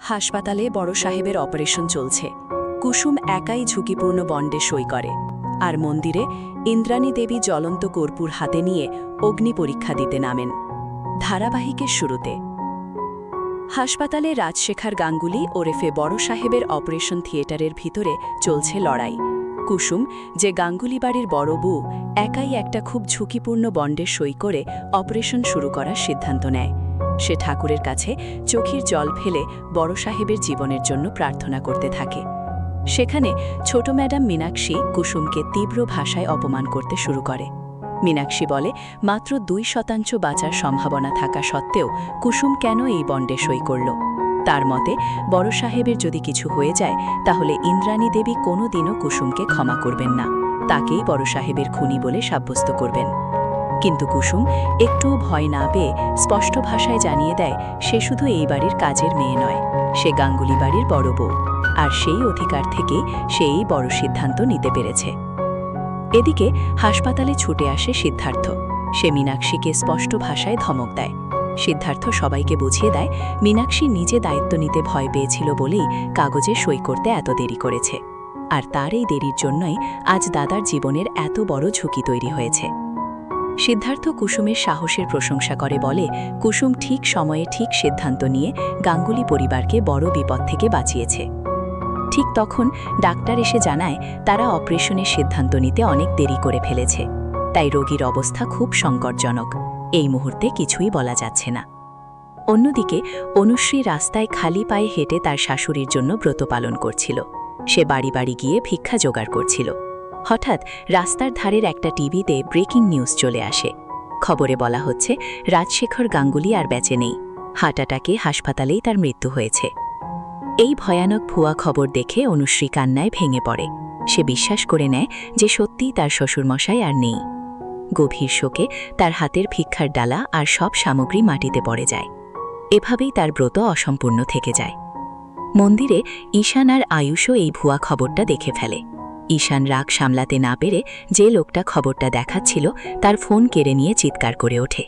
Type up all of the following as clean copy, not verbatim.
হাসপাতালে বড় সাহেবের অপারেশন চলছে। কুসুম একাই ঝুঁকিপূর্ণ বন্ডে সই করে, আর মন্দিরে ইন্দ্রাণী দেবী জ্বলন্ত কর্পূর হাতে নিয়ে অগ্নি পরীক্ষা দিতে নামেন। ধারাবাহিকের শুরুতে হাসপাতালে রাজশেখর গাঙ্গুলি ওরফে বড় সাহেবের অপারেশন থিয়েটারের ভিতরে চলছে লড়াই। কুসুম, যে গাঙ্গুলি বাড়ির বড় বউ, একাই একটা খুব ঝুঁকিপূর্ণ বন্ডে সই করে অপারেশন শুরু করার সিদ্ধান্ত নেয়। সে ঠাকুরের কাছে চোখের জল ফেলে বড় সাহেবের জীবনের জন্য প্রার্থনা করতে থাকে। সেখানে ছোট ম্যাডাম মীনাক্ষী কুসুমকে তীব্র ভাষায় অপমান করতে শুরু করে। মীনাক্ষী বলে, মাত্র 2% বাঁচার সম্ভাবনা থাকা সত্ত্বেও কুসুম কেন এই বন্ডে সই করল। তার মতে, বড় সাহেবের যদি কিছু হয়ে যায় তাহলে ইন্দ্রাণী দেবী কোনোদিনও কুসুমকে ক্ষমা করবেন না, তাকেই বড় সাহেবের খুনি বলে সাব্যস্ত করবেন। কিন্তু কুসুম একটুও ভয় না পেয়ে স্পষ্ট ভাষায় জানিয়ে দেয় সে শুধু এই বাড়ির কাজের মেয়ে নয়, সে গাঙ্গুলি বাড়ির বড় বউ, আর সেই অধিকার থেকেই সে এই বড় সিদ্ধান্ত নিতে পেরেছে। এদিকে হাসপাতালে ছুটে আসে সিদ্ধার্থ। সে মীনাক্ষীকে স্পষ্ট ভাষায় ধমক দেয়। সিদ্ধার্থ সবাইকে বুঝিয়ে দেয় মীনাক্ষী নিজে দায়িত্ব নিতে ভয় পেয়েছিল বলেই কাগজে সই করতে এত দেরি করেছে, আর তার এই দেরির জন্যই আজ দাদার জীবনের এত বড় ঝুঁকি তৈরি হয়েছে। সিদ্ধার্থ কুসুমের সাহসের প্রশংসা করে, বলে কুসুম ঠিক সময়ে ঠিক সিদ্ধান্ত নিয়ে গাঙ্গুলি পরিবারকে বড় বিপদ থেকে বাঁচিয়েছে। ঠিক তখন ডাক্তার এসে জানায় তারা অপারেশনের সিদ্ধান্ত নিতে অনেক দেরি করে ফেলেছে, তাই রোগীর অবস্থা খুব সংকটজনক। এই মুহূর্তে কিছুই বলা যাচ্ছে না। অন্যদিকে অনুশ্রী রাস্তায় খালি পায়ে হেঁটে তার শাশুড়ির জন্য ব্রত পালন করছিল। সে বাড়ি বাড়ি গিয়ে ভিক্ষা জোগাড় করছিল। হঠাৎ রাস্তার ধারের একটা টিভিতে ব্রেকিং নিউজ চলে আসে। খবরে বলা হচ্ছে রাজশেখর গাঙ্গুলি আর বেঁচে নেই, হার্ট অ্যাটাকে হাসপাতালেই তার মৃত্যু হয়েছে। এই ভয়ানক ভুয়া খবর দেখে অনুশ্রী কান্নায় ভেঙে পড়ে। সে বিশ্বাস করে নেয় যে সত্যিই তার শ্বশুরমশাই আর নেই। গভীর শোকে তার হাতের ভিক্ষার ডালা আর সব সামগ্রী মাটিতে পড়ে যায়। এভাবেই তার ব্রত অসম্পূর্ণ থেকে যায়। মন্দিরে ঈশান আর আয়ুষও এই ভুয়া খবরটা দেখে ফেলে। ঈশান রাগ সামলাতে না পেরে যে লোকটা খবরটা দেখাচ্ছিল তার ফোন কেড়ে নিয়ে চিৎকার করে ওঠে।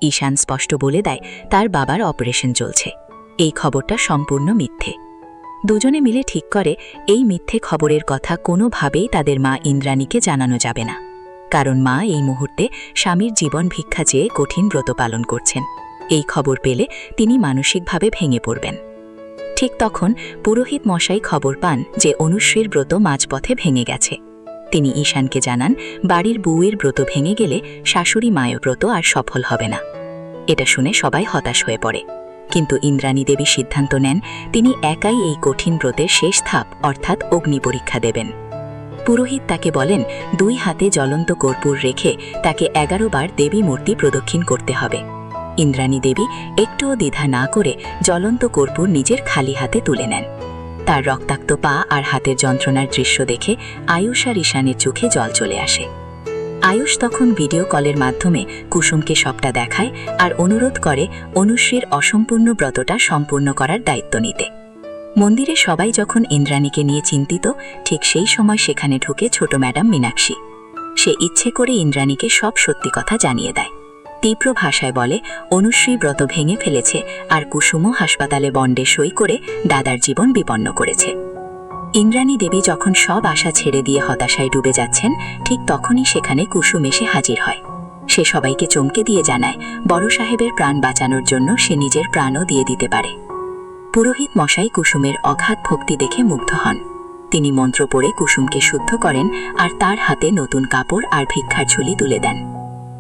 ঈশান স্পষ্ট বলে দেয় তার বাবার অপারেশন চলছে, এই খবরটা সম্পূর্ণ মিথ্যে। দুজনে মিলে ঠিক করে এই মিথ্যে খবরের কথা কোনোভাবেই তাদের মা ইন্দ্রাণীকে জানানো যাবে না, কারণ মা এই মুহূর্তে স্বামীর জীবন ভিক্ষা চেয়ে কঠিন ব্রত পালন করছেন। এই খবর পেলে তিনি মানসিকভাবে ভেঙে পড়বেন। ঠিক তখন পুরোহিত মশাই খবর পান যে অনুশ্রীর ব্রত মাঝপথে ভেঙে গেছে। তিনি ঈশানকে জানান বাড়ির বউয়ের ব্রত ভেঙে গেলে শাশুড়ি মায়ের ব্রত আর সফল হবে না। এটা শুনে সবাই হতাশ হয়ে পড়ে, কিন্তু ইন্দ্রাণী দেবী সিদ্ধান্ত নেন তিনি একাই এই কঠিন ব্রতের শেষ ধাপ অর্থাৎ অগ্নি পরীক্ষা দেবেন। পুরোহিত তাকে বলেন 2 হাতে জ্বলন্ত কর্পূর রেখে তাকে 11 বার দেবী মূর্তি প্রদক্ষিণ করতে হবে। ইন্দ্রাণী দেবী একটুও দ্বিধা না করে জ্বলন্ত কর্পূর নিজের খালি হাতে তুলে নেন। তার রক্তাক্ত পা আর হাতের যন্ত্রণার দৃশ্য দেখে আয়ুষ আর ঈশানের চোখে জল চলে আসে। আয়ুষ তখন ভিডিও কলের মাধ্যমে কুসুমকে সবটা দেখায় আর অনুরোধ করে অনুশ্রীর অসম্পূর্ণ ব্রতটা সম্পূর্ণ করার দায়িত্ব নিতে। মন্দিরে সবাই যখন ইন্দ্রাণীকে নিয়ে চিন্তিত, ঠিক সেই সময় সেখানে ঢুকে ছোট ম্যাডাম মীনাক্ষী। সে ইচ্ছে করে ইন্দ্রাণীকে সব সত্যি কথা জানিয়ে দেয়। তীব্র ভাষায় বলে অনুশ্রী ব্রত ভেঙে ফেলেছে আর কুসুমও হাসপাতালে বন্ডে সই করে দাদার জীবন বিপন্ন করেছে। ইন্দ্রাণী দেবী যখন সব আশা ছেড়ে দিয়ে হতাশায় ডুবে যাচ্ছেন, ঠিক তখনই সেখানে কুসুম এসে হাজির হয়। সে সবাইকে চমকে দিয়ে জানায় বড় সাহেবের প্রাণ বাঁচানোর জন্য সে নিজের প্রাণও দিয়ে দিতে পারে। পুরোহিত মশাই কুসুমের অগাধ ভক্তি দেখে মুগ্ধ হন। তিনি মন্ত্র পড়ে কুসুমকে শুদ্ধ করেন আর তার হাতে নতুন কাপড় আর ভিক্ষার ঝুলি তুলে দেন।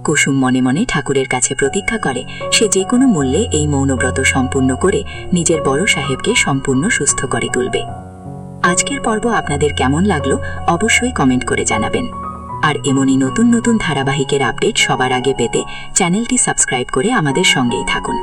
কুসুম মনে মনে ঠাকুরের কাছে প্রতীক্ষা করে সে যে কোনো মূল্যে এই মৌনব্রত সম্পূর্ণ করে নিজের বড় সাহেবকে সম্পূর্ণ সুস্থ করে তুলবে। আজকের পর্ব আপনাদের কেমন লাগলো অবশ্যই কমেন্ট করে জানাবেন। আর এমনই নতুন নতুন ধারাবাহিকের আপডেট সবার আগে পেতে চ্যানেলটি সাবস্ক্রাইব করে আমাদের সঙ্গেই থাকুন।